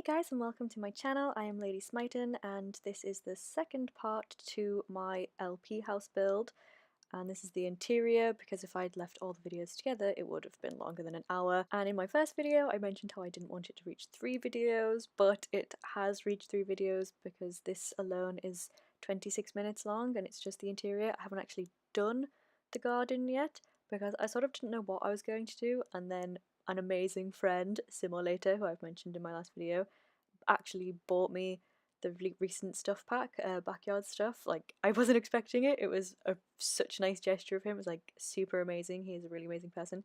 Hey guys and welcome to my channel. I am LadySmitan and this is the second part to my LP house build, and this is the interior because if I'd left all the videos together it would have been longer than an hour. And in my first video I mentioned how I didn't want it to reach 3 videos, but it has reached 3 videos because this alone is 26 minutes long and it's just the interior. I haven't actually done the garden yet because I sort of didn't know what I was going to do, and then an amazing friend, SimorLater, who I've mentioned in my last video, actually bought me the really recent stuff pack, backyard stuff. Like, I wasn't expecting it. It was such a nice gesture of him. It was like super amazing. He's a really amazing person.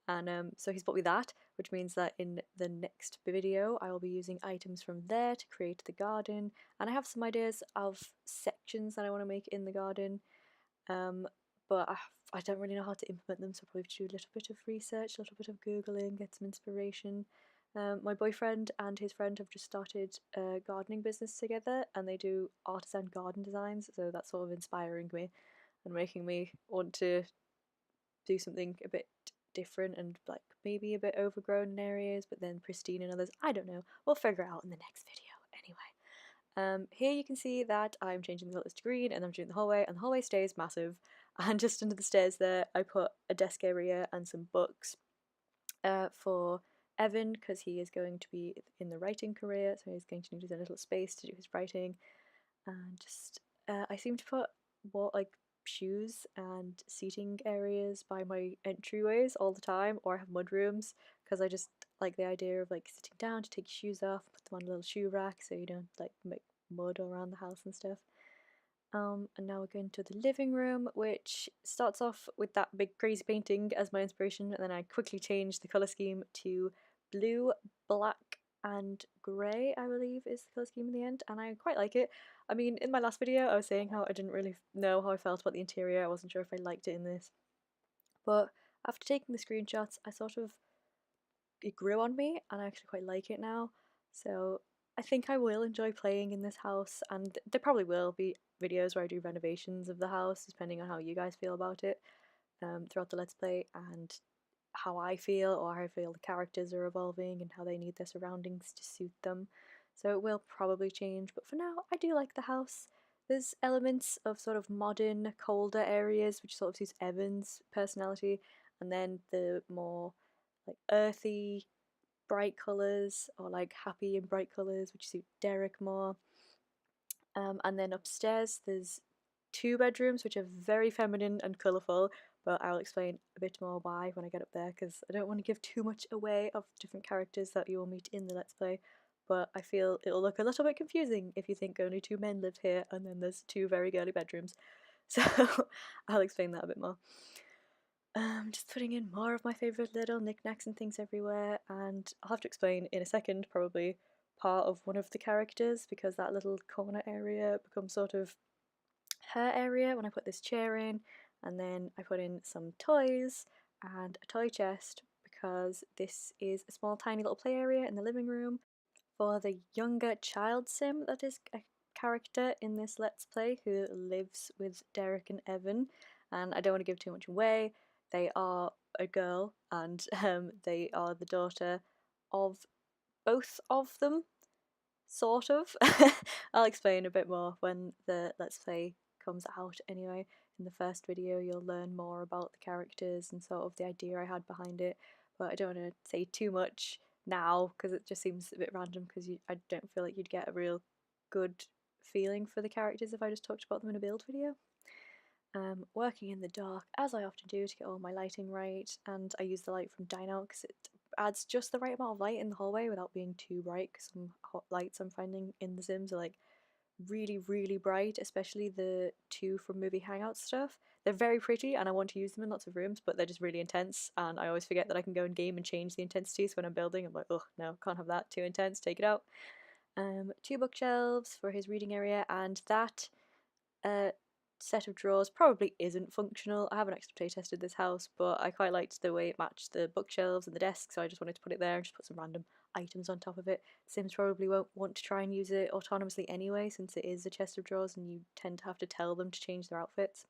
And so he's bought me that, which means that in the next video I will be using items from there to create the garden. And I have some ideas of sections that I want to make in the garden. But I don't really know how to implement them, so I'll probably have to do a little bit of research, a little bit of googling, get some inspiration. My boyfriend and his friend have just started a gardening business together and they do artisan garden designs, so that's sort of inspiring me and making me want to do something a bit different and like maybe a bit overgrown in areas but then pristine in others. I don't know, we'll figure it out in the next video anyway. Here you can see that I'm changing the colours to green and I'm doing the hallway, and the hallway stays massive, and just under the stairs there I put a desk area and some books for Evan because he is going to be in the writing career, so he's going to need his own little space to do his writing. And just I seem to put like shoes and seating areas by my entryways all the time, or I have mud rooms because I just like the idea of like sitting down to take your shoes off, put them on a little shoe rack so you don't like make mud around the house and stuff. And now we're going to the living room, which starts off with that big crazy painting as my inspiration, and then I quickly changed the colour scheme to blue, black and grey, I believe is the colour scheme in the end, and I quite like it. I mean, in my last video I was saying how I didn't really know how I felt about the interior. I wasn't sure if I liked it in this, but after taking the screenshots it grew on me and I actually quite like it now. So I think I will enjoy playing in this house, and there probably will be videos where I do renovations of the house depending on how you guys feel about it throughout the Let's Play, and how I feel or how I feel the characters are evolving and how they need their surroundings to suit them. So it will probably change, but for now I do like the house. There's elements of sort of modern, colder areas which sort of suits Evan's personality, and then the more like earthy, bright colours or like happy and bright colours which suit Derek more. And then upstairs there's 2 bedrooms which are very feminine and colourful, but I'll explain a bit more why when I get up there because I don't want to give too much away of different characters that you will meet in the Let's Play, but I feel it'll look a little bit confusing if you think only 2 men live here and then there's 2 very girly bedrooms. So I'll explain that a bit more. Just putting in more of my favourite little knickknacks and things everywhere, and I'll have to explain in a second probably part of one of the characters because that little corner area becomes sort of her area when I put this chair in, and then I put in some toys and a toy chest because this is a small tiny little play area in the living room for the younger child sim that is a character in this Let's Play who lives with Derek and Evan, and I don't want to give too much away. They are a girl and they are the daughter of both of them, sort of. I'll explain a bit more when the Let's Play comes out anyway. In the first video you'll learn more about the characters and sort of the idea I had behind it, but I don't want to say too much now because it just seems a bit random because I don't feel like you'd get a real good feeling for the characters if I just talked about them in a build video. Working in the dark, as I often do, to get all my lighting right, and I use the light from Dine Out because it adds just the right amount of light in the hallway without being too bright, because some hot lights I'm finding in The Sims are like really, really bright, especially the 2 from Movie Hangout stuff. They're very pretty and I want to use them in lots of rooms, but they're just really intense, and I always forget that I can go in game and change the intensity, so when I'm building I'm like, oh no, can't have that, too intense, take it out. 2 bookshelves for his reading area, and that set of drawers probably isn't functional. I haven't actually play tested this house, but I quite liked the way it matched the bookshelves and the desk, so I just wanted to put it there and just put some random items on top of it. Sims probably won't want to try and use it autonomously anyway, since it is a chest of drawers and you tend to have to tell them to change their outfits.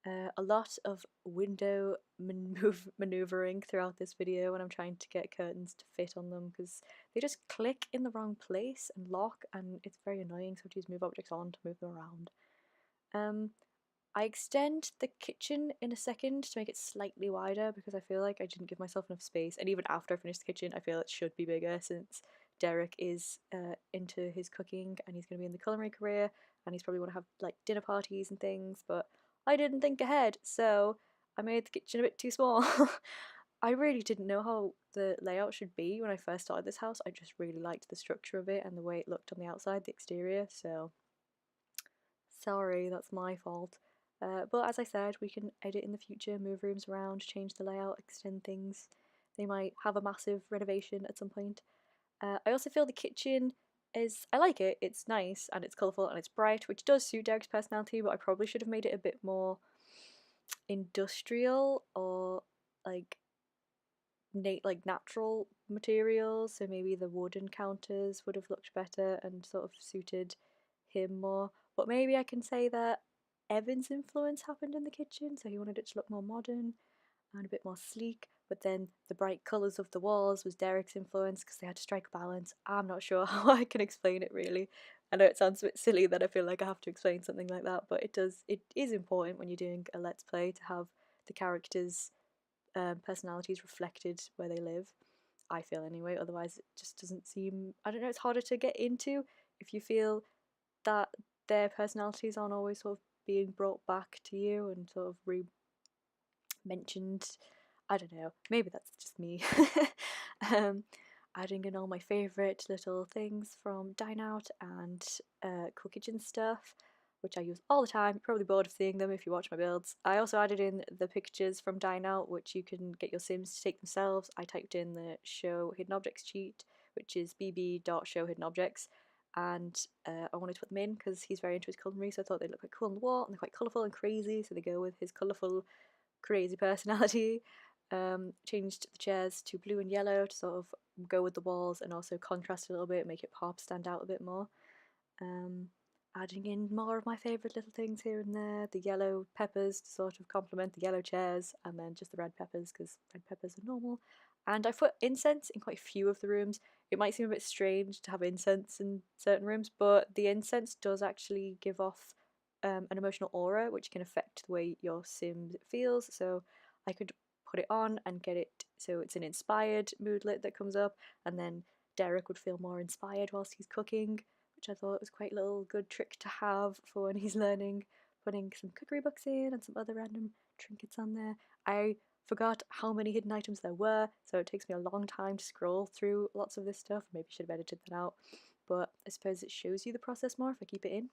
A lot of window maneuvering throughout this video when I'm trying to get curtains to fit on them because they just click in the wrong place and lock, and it's very annoying, so I have to use move objects on to move them around. I extend the kitchen in a second to make it slightly wider because I feel like I didn't give myself enough space, and even after I finish the kitchen I feel it should be bigger since Derek is into his cooking and he's going to be in the culinary career and he's probably want to have like dinner parties and things, but I didn't think ahead, so I made the kitchen a bit too small. I really didn't know how the layout should be when I first started this house. I just really liked the structure of it and the way it looked on the outside, the exterior, so sorry, that's my fault. But as I said, we can edit in the future, move rooms around, change the layout, extend things. They might have a massive renovation at some point. I also feel the kitchen is, I like it, it's nice and it's colourful and it's bright, which does suit Derek's personality, but I probably should have made it a bit more industrial or like natural materials, so maybe the wooden counters would have looked better and sort of suited him more. But maybe I can say that Evan's influence happened in the kitchen, so he wanted it to look more modern and a bit more sleek, but then the bright colours of the walls was Derek's influence because they had to strike a balance. I'm not sure how I can explain it really. I know it sounds a bit silly that I feel like I have to explain something like that, but it is important when you're doing a let's play to have the characters' personalities reflected where they live. I feel anyway, otherwise it just doesn't seem, I don't know, it's harder to get into if you feel that their personalities aren't always sort of being brought back to you and sort of mentioned. I don't know, maybe that's just me. um, Adding in all my favourite little things from Dine Out and Cool Kitchen stuff, which I use all the time. You're probably bored of seeing them if you watch my builds. I also added in the pictures from Dine Out, which you can get your Sims to take themselves. I typed in the show hidden objects cheat, which is bb.showhiddenobjects, and I wanted to put them in because he's very into his culinary, so I thought they'd look quite cool on the wall, and they're quite colourful and crazy, so they go with his colourful, crazy personality. Changed the chairs to blue and yellow to sort of go with the walls and also contrast a little bit, make it pop, stand out a bit more. Um, Adding in more of my favourite little things here and there, the yellow peppers to sort of complement the yellow chairs, and then just the red peppers because red peppers are normal. And I put incense in quite a few of the rooms. It might seem a bit strange to have incense in certain rooms, but the incense does actually give off an emotional aura which can affect the way your sim feels. So I could put it on and get it so it's an inspired moodlet that comes up, and then Derek would feel more inspired whilst he's cooking, which I thought was quite a little good trick to have for when he's learning, putting some cookery books in and some other random trinkets on there. I forgot how many hidden items there were, so it takes me a long time to scroll through lots of this stuff. Maybe I should have edited that out, but I suppose it shows you the process more if I keep it in.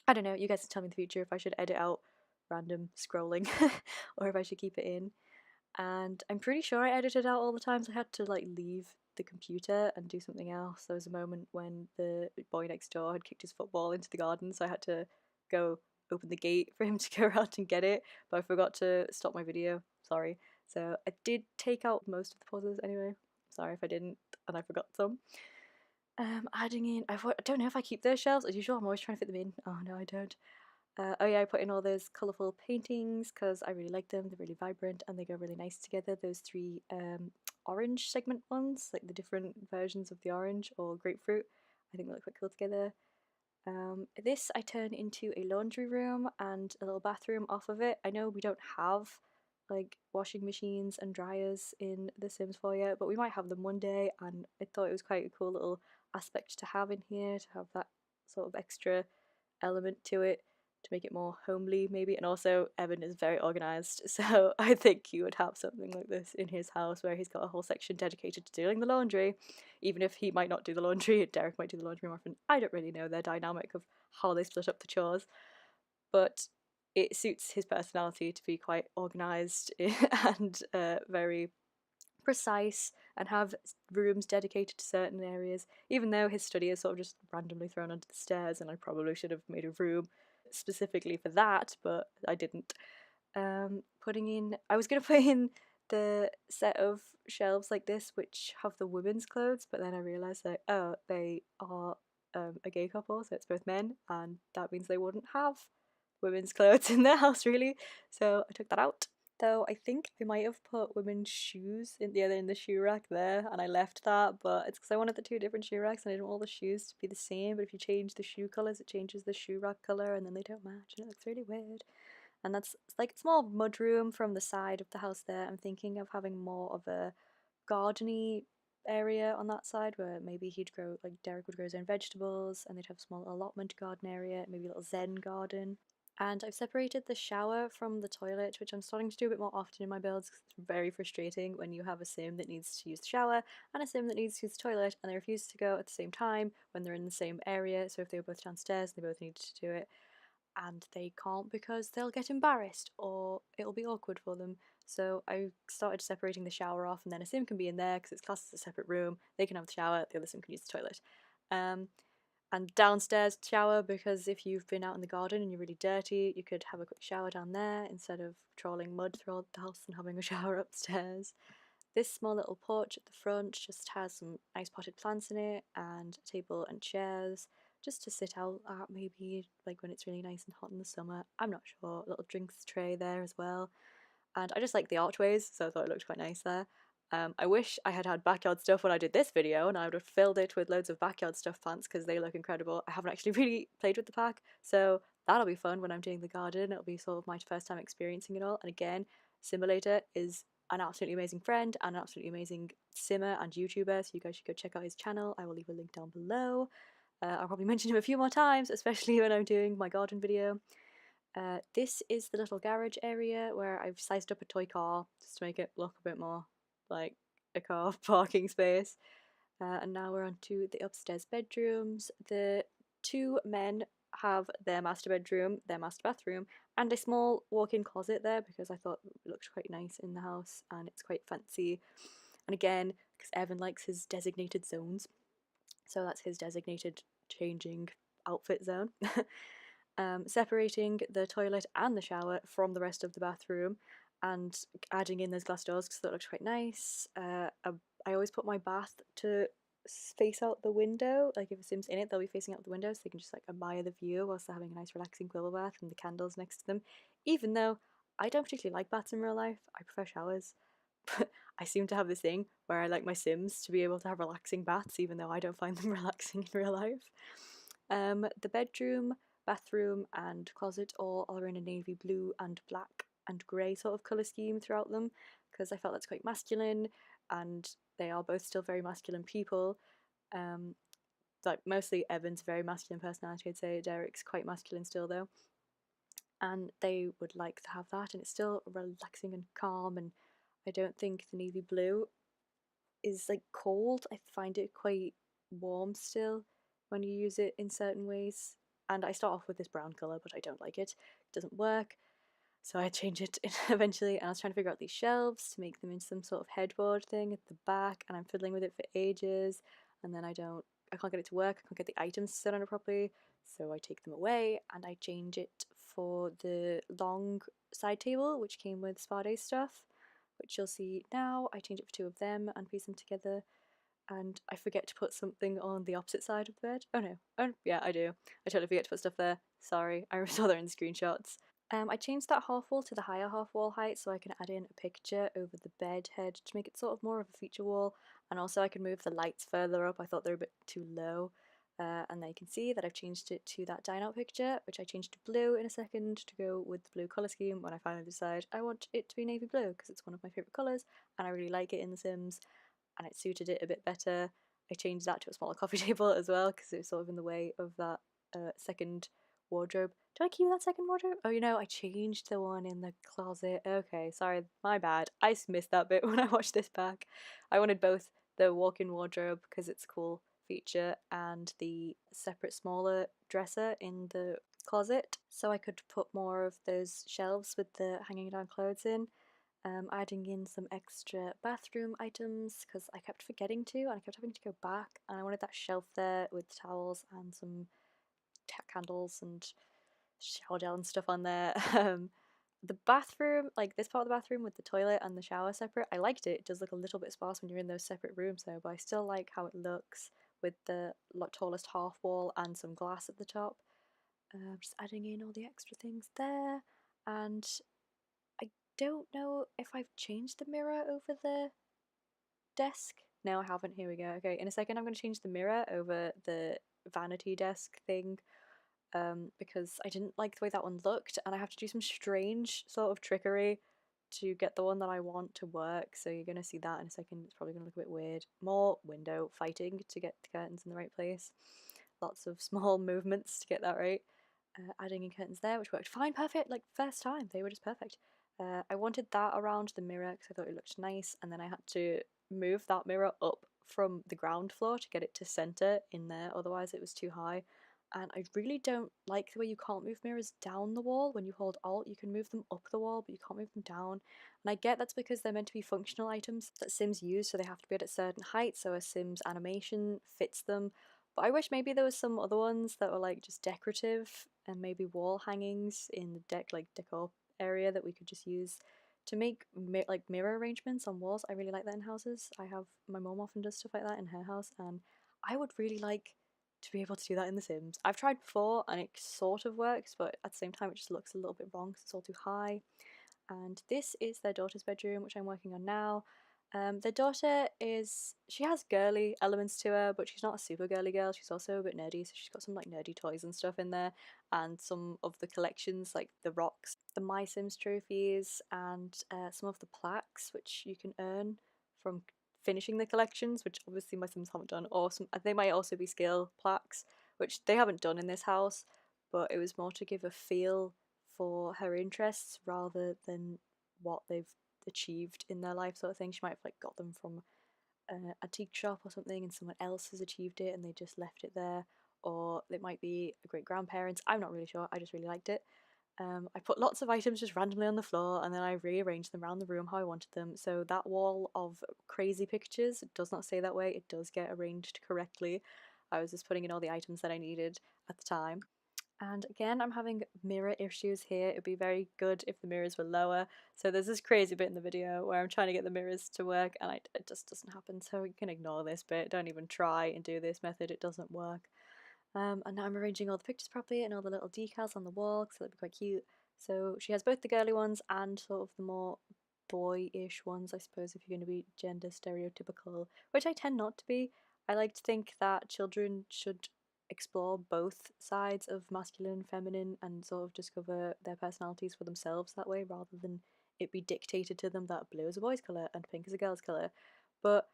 I don't know, you guys can tell me in the future if I should edit out random scrolling or if I should keep it in. And I'm pretty sure I edited out all the times I had to like leave the computer and do something else. There was a moment when the boy next door had kicked his football into the garden, so I had to go open the gate for him to go around and get it, but I forgot to stop my video, sorry. So I did take out most of the pauses anyway, sorry if I didn't and I forgot some. Adding in, I don't know if I keep those shelves as usual, I'm always trying to fit them in. Oh no, I don't. Oh yeah, I put in all those colourful paintings because I really like them. They're really vibrant and they go really nice together. Those three orange segment ones, like the different versions of the orange or grapefruit, I think they look quite cool together. This I turn into a laundry room and a little bathroom off of it. I know we don't have like washing machines and dryers in The Sims 4 yet, but we might have them one day, and I thought it was quite a cool little aspect to have in here, to have that sort of extra element to it to make it more homely maybe. And also Evan is very organised, so I think he would have something like this in his house where he's got a whole section dedicated to doing the laundry, even if he might not do the laundry. Derek might do the laundry more often. I don't really know their dynamic of how they split up the chores, but it suits his personality to be quite organised and very precise and have rooms dedicated to certain areas, even though his study is sort of just randomly thrown under the stairs, and I probably should have made a room specifically for that, but I didn't. I was going to put in the set of shelves like this which have the women's clothes, but then I realised that, oh, they are a gay couple, so it's both men, and that means they wouldn't have women's clothes in their house really, so I took that out. Though I think I might have put women's shoes in the shoe rack there, and I left that, but it's because I wanted the two different shoe racks and I didn't want all the shoes to be the same. But if you change the shoe colours, it changes the shoe rack colour, and then they don't match, and it looks really weird. And that's like a small mudroom from the side of the house there. I'm thinking of having more of a gardeny area on that side where maybe he'd grow, like Derek would grow his own vegetables, and they'd have a small allotment garden area, maybe a little zen garden. And I've separated the shower from the toilet, which I'm starting to do a bit more often in my builds because it's very frustrating when you have a sim that needs to use the shower and a sim that needs to use the toilet and they refuse to go at the same time when they're in the same area. So if they were both downstairs, they both need to do it, and they can't because they'll get embarrassed or it'll be awkward for them. So I started separating the shower off, and then a sim can be in there because it's classed as a separate room. They can have the shower, the other sim can use the toilet. And downstairs shower, because if you've been out in the garden and you're really dirty, you could have a quick shower down there instead of trawling mud throughout the house and having a shower upstairs. This small little porch at the front just has some nice potted plants in it and a table and chairs just to sit out at, maybe like when it's really nice and hot in the summer. I'm not sure. A little drinks tray there as well. And I just like the archways, so I thought it looked quite nice there. I wish I had backyard stuff when I did this video, and I would have filled it with loads of backyard stuff plants because they look incredible. I haven't actually really played with the pack, so that'll be fun when I'm doing the garden. It'll be sort of my first time experiencing it all. And again, SimorLater is an absolutely amazing friend and an absolutely amazing simmer and YouTuber, so you guys should go check out his channel. I will leave a link down below. I'll probably mention him a few more times, especially when I'm doing my garden video. This is the little garage area where I've sized up a toy car just to make it look a bit more like a car parking space. And now we're on to the upstairs bedrooms. The two men have their master bedroom, their master bathroom, and a small walk-in closet there because I thought it looked quite nice in the house and it's quite fancy. And again, because Evan likes his designated zones, so that's his designated changing outfit zone. Separating the toilet and the shower from the rest of the bathroom and adding in those glass doors because that looks quite nice. I always put my bath to face out the window, like if a sim's in it they'll be facing out the window so they can just like admire the view whilst they're having a nice relaxing bubble bath and the candles next to them, even though I don't particularly like baths in real life. I prefer showers. But I seem to have this thing where I like my sims to be able to have relaxing baths even though I don't find them relaxing in real life. The bedroom, bathroom and closet all are in a navy blue and black and grey sort of colour scheme throughout them because I felt that's quite masculine, and they are both still very masculine people. Like mostly Evan's very masculine personality, I'd say. Derek's quite masculine still though, and they would like to have that, and it's still relaxing and calm, and I don't think the navy blue is like cold. I find it quite warm still when you use it in certain ways. And I start off with this brown colour, but I don't like it. It doesn't work. So I change it eventually, and I was trying to figure out these shelves to make them into some sort of headboard thing at the back, and I'm fiddling with it for ages, and then I can't get it to work, I can't get the items to sit on it properly, so I take them away and I change it for the long side table, which came with Spa Day stuff, which you'll see now. I change it for two of them and piece them together, and I forget to put something on the opposite side of the bed. Oh no, oh yeah, I do. I totally forget to put stuff there. Sorry, I saw that in the screenshots. I changed that half wall to the higher half wall height so I can add in a picture over the bed head to make it sort of more of a feature wall, and also I can move the lights further up. I thought they were a bit too low. And then you can see that I've changed it to that dine out picture, which I changed to blue in a second to go with the blue colour scheme when I finally decide I want it to be navy blue because it's one of my favourite colours and I really like it in The Sims, and it suited it a bit better. I changed that to a smaller coffee table as well because it was sort of in the way of that second wardrobe. Do I keep that second wardrobe? Oh, I changed the one in the closet. Okay, sorry, my bad. I missed that bit when I watched this back. I wanted both the walk-in wardrobe because it's a cool feature and the separate smaller dresser in the closet so I could put more of those shelves with the hanging down clothes in. Adding in some extra bathroom items because I kept forgetting to and I kept having to go back, and I wanted that shelf there with towels and some candles and shower gel and stuff on there. The bathroom, like this part of the bathroom with the toilet and the shower separate, I liked it. It does look a little bit sparse when you're in those separate rooms though, but I still like how it looks with the tallest half wall and some glass at the top. Just adding in all the extra things there, and I don't know if I've changed the mirror over the desk. No, I haven't. Here we go. Okay, in a second I'm going to change the mirror over the vanity desk thing, because I didn't like the way that one looked, and I have to do some strange sort of trickery to get the one that I want to work. So you're going to see that in a second. It's probably going to look a bit weird. More window fighting to get the curtains in the right place. Lots of small movements to get that right. Adding in curtains there, which worked fine, perfect, like first time, they were just perfect. I wanted that around the mirror because I thought it looked nice, and then I had to move that mirror up from the ground floor to get it to center in there, otherwise it was too high. And I really don't like the way you can't move mirrors down the wall. When you hold Alt, you can move them up the wall, but you can't move them down. And I get that's because they're meant to be functional items that Sims use, so they have to be at a certain height, so a Sims animation fits them. But I wish maybe there was some other ones that were like just decorative, and maybe wall hangings in the decor area that we could just use to make like mirror arrangements on walls. I really like that in houses. My mom often does stuff like that in her house, and I would really like to be able to do that in The Sims. I've tried before and it sort of works, but at the same time it just looks a little bit wrong because it's all too high. And this is their daughter's bedroom, which I'm working on now. Their daughter she has girly elements to her, but she's not a super girly girl. She's also a bit nerdy, so she's got some like nerdy toys and stuff in there, and some of the collections like the rocks, the My Sims trophies, and some of the plaques which you can earn from finishing the collections, which obviously my Sims haven't done. Or they might also be skill plaques, which they haven't done in this house, but it was more to give a feel for her interests rather than what they've achieved in their life, sort of thing. She might have like got them from an antique shop or something, and someone else has achieved it and they just left it there, or it might be a great grandparents. I'm not really sure. I just really liked it. I put lots of items just randomly on the floor, and then I rearranged them around the room how I wanted them. So that wall of crazy pictures does not stay that way. It does get arranged correctly. I was just putting in all the items that I needed at the time. And again, I'm having mirror issues here. It'd be very good if the mirrors were lower. So there's this crazy bit in the video where I'm trying to get the mirrors to work, and it just doesn't happen. So you can ignore this bit. Don't even try and do this method. It doesn't work. And now I'm arranging all the pictures properly and all the little decals on the wall because that'd be quite cute. So she has both the girly ones and sort of the more boyish ones, I suppose, if you're going to be gender stereotypical, which I tend not to be. I like to think that children should explore both sides of masculine and feminine and sort of discover their personalities for themselves that way, rather than it be dictated to them that blue is a boy's colour and pink is a girl's colour. But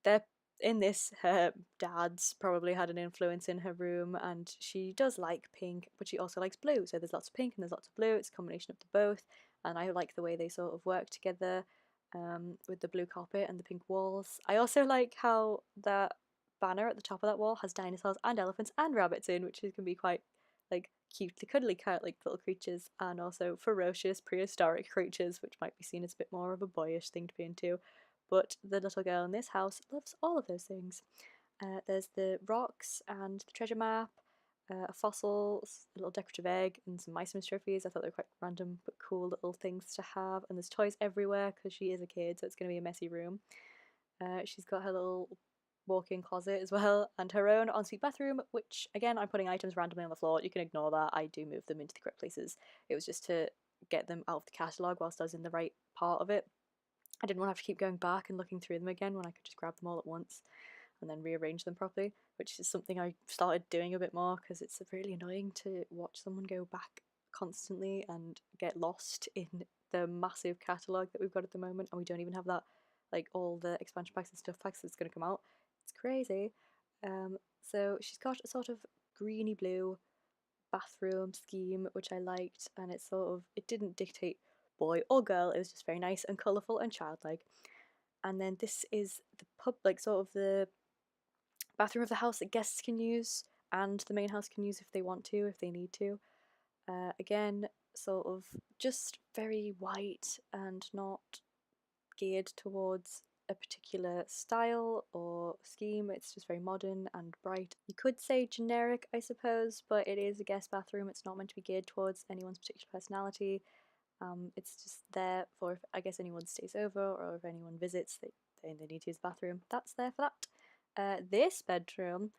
they're in this, her dad's probably had an influence in her room, and she does like pink, but she also likes blue. So there's lots of pink and there's lots of blue. It's a combination of the both, and I like the way they sort of work together, with the blue carpet and the pink walls. I also like how that banner at the top of that wall has dinosaurs and elephants and rabbits in, which can be quite like cutely cuddly cat like little creatures, and also ferocious prehistoric creatures, which might be seen as a bit more of a boyish thing to be into. But the little girl in this house loves all of those things. There's the rocks and the treasure map, a fossil, a little decorative egg, and some My Sims trophies. I thought they were quite random but cool little things to have. And there's toys everywhere because she is a kid, so it's going to be a messy room. She's got her little walk-in closet as well, and her own ensuite bathroom, which again I'm putting items randomly on the floor. You can ignore that. I do move them into the correct places. It was just to get them out of the catalogue whilst I was in the right part of it. I didn't want to have to keep going back and looking through them again when I could just grab them all at once and then rearrange them properly, which is something I started doing a bit more because it's really annoying to watch someone go back constantly and get lost in the massive catalogue that we've got at the moment, and we don't even have that, like all the expansion packs and stuff packs that's going to come out. It's crazy. So she's got a sort of greeny blue bathroom scheme which I liked, and it didn't dictate boy or girl, it was just very nice and colourful and childlike. And then this is the pub, like sort of the bathroom of the house that guests can use and the main house can use if they want to, if they need to. Again, sort of just very white and not geared towards a particular style or scheme. It's just very modern and bright. You could say generic, I suppose, but it is a guest bathroom. It's not meant to be geared towards anyone's particular personality. It's just there for if, I guess, anyone stays over or if anyone visits, they need to use the bathroom. That's there for that. This bedroom,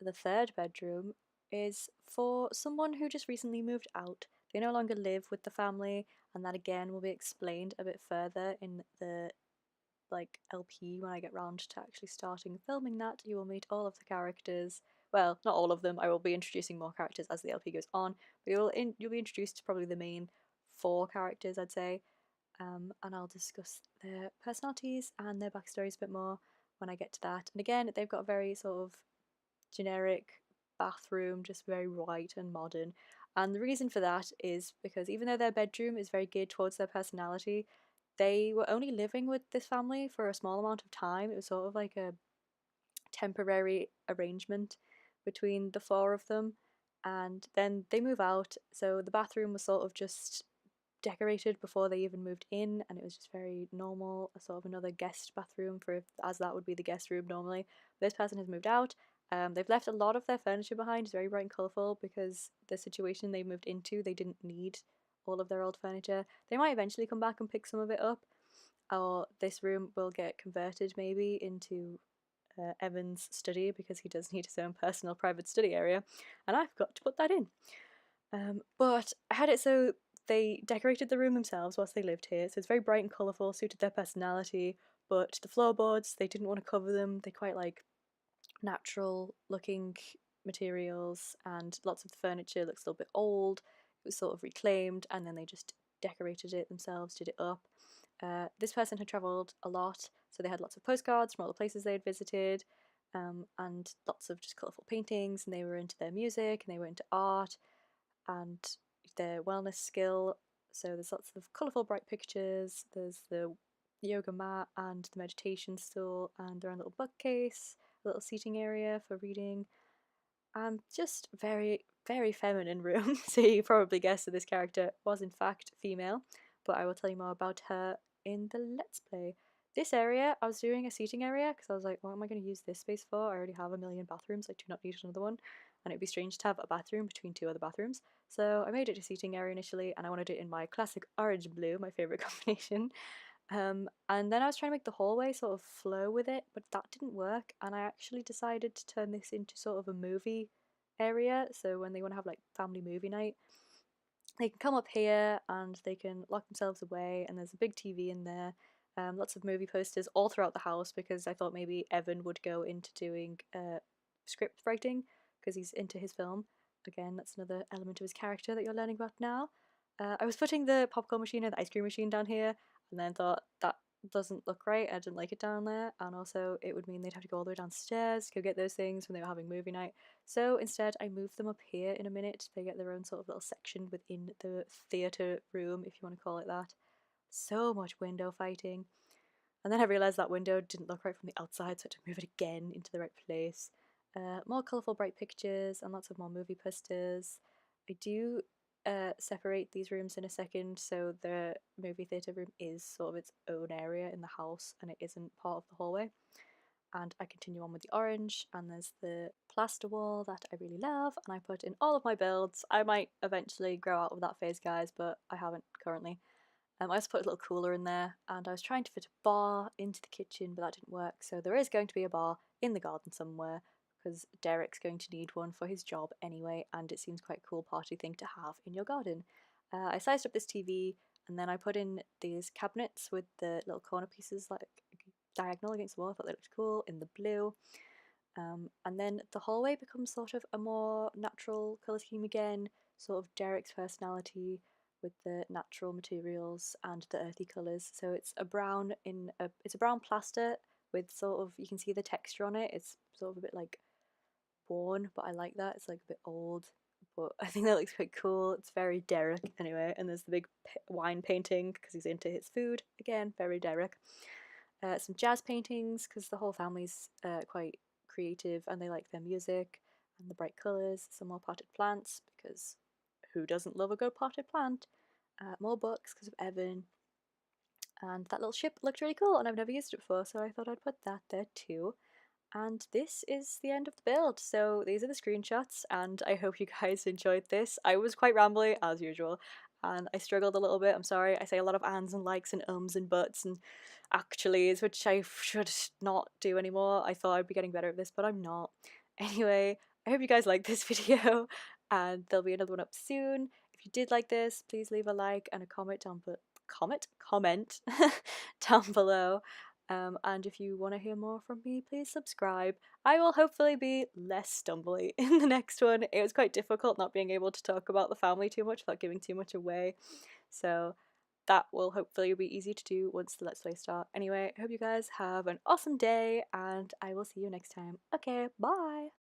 the third bedroom, is for someone who just recently moved out. They no longer live with the family, and that again will be explained a bit further in the LP when I get round to actually starting filming that. You will meet all of the characters. Well, not all of them. I will be introducing more characters as the LP goes on, but you'll be introduced to probably the main 4 characters, I'd say. And I'll discuss their personalities and their backstories a bit more when I get to that. And again, they've got a very sort of generic bathroom, just very white and modern. And the reason for that is because even though their bedroom is very geared towards their personality, they were only living with this family for a small amount of time. It was sort of like a temporary arrangement between the 4 of them, and then they move out. So the bathroom was sort of just decorated before they even moved in, and it was just very normal, a sort of another guest bathroom for as that would be the guest room normally. This person has moved out. They've left a lot of their furniture behind. It's very bright and colourful because the situation they moved into, they didn't need all of their old furniture. They might eventually come back and pick some of it up, or this room will get converted maybe into Evan's study because he does need his own personal private study area, and I forgot to put that in. But I had it so they decorated the room themselves whilst they lived here, so it's very bright and colourful, suited their personality, but the floorboards, they didn't want to cover them. They quite like natural looking materials, and lots of the furniture looks a little bit old. It was sort of reclaimed, and then they just decorated it themselves, did it up. This person had travelled a lot, so they had lots of postcards from all the places they had visited, and lots of just colourful paintings, and they were into their music, and they were into art, and their wellness skill. So there's lots of colourful, bright pictures. There's the yoga mat and the meditation stool, and their own little bookcase, a little seating area for reading. Just very, very feminine room. So you probably guessed that this character was in fact female, but I will tell you more about her in the Let's Play. This area, I was doing a seating area because I was like, what am I going to use this space for? I already have a million bathrooms, I do not need another one, and it'd be strange to have a bathroom between 2 other bathrooms. So I made it a seating area initially, and I wanted it in my classic orange and blue, my favourite combination. And then I was trying to make the hallway sort of flow with it, but that didn't work, and I actually decided to turn this into sort of a movie area. So when they want to have like family movie night, they can come up here and they can lock themselves away, and there's a big TV in there. Lots of movie posters all throughout the house because I thought maybe Evan would go into doing script writing because he's into his film. Again, that's another element of his character that you're learning about now. I was putting the popcorn machine and the ice cream machine down here, and then thought that doesn't look right. I didn't like it down there, and also it would mean they'd have to go all the way downstairs to go get those things when they were having movie night. So instead, I moved them up here in a minute. They get their own sort of little section within the theatre room, if you want to call it that. So much window fighting. And then I realised that window didn't look right from the outside, so I had to move it again into the right place. More colourful, bright pictures and lots of more movie posters. I do separate these rooms in a second, so the movie theatre room is sort of its own area in the house and it isn't part of the hallway. And I continue on with the orange, and there's the plaster wall that I really love, and I put in all of my builds. I might eventually grow out of that phase, guys, but I haven't currently. I just put a little cooler in there, and I was trying to fit a bar into the kitchen, but that didn't work. So there is going to be a bar in the garden somewhere, because Derek's going to need one for his job anyway, and it seems quite a cool party thing to have in your garden. I sized up this TV, and then I put in these cabinets with the little corner pieces like diagonal against the wall. I thought they looked cool in the blue. And then the hallway becomes sort of a more natural colour scheme again, sort of Derek's personality with the natural materials and the earthy colours. So it's a brown it's a brown plaster with sort of, you can see the texture on it. It's sort of a bit like worn, but I like that. It's like a bit old, but I think that looks quite cool. It's very Derek anyway. And there's the big wine painting because he's into his food. Again, very Derek. Some jazz paintings because the whole family's quite creative and they like their music and the bright colours. Some more potted plants because who doesn't love a good potted plant? More books because of Evan. And that little ship looked really cool and I've never used it before, so I thought I'd put that there too. And this is the end of the build. So these are the screenshots, and I hope you guys enjoyed this. I was quite rambly as usual, and I struggled a little bit. I'm sorry. I say a lot of ands and likes and ums and buts and actuallys, which I should not do anymore. I thought I'd be getting better at this, but I'm not. Anyway, I hope you guys liked this video, and there'll be another one up soon. If you did like this, please leave a like and a comment down down below. And if you want to hear more from me, please subscribe. I will hopefully be less stumbly in the next one. It was quite difficult not being able to talk about the family too much without giving too much away. So that will hopefully be easy to do once the Let's Play start. Anyway, I hope you guys have an awesome day, and I will see you next time. Okay, bye!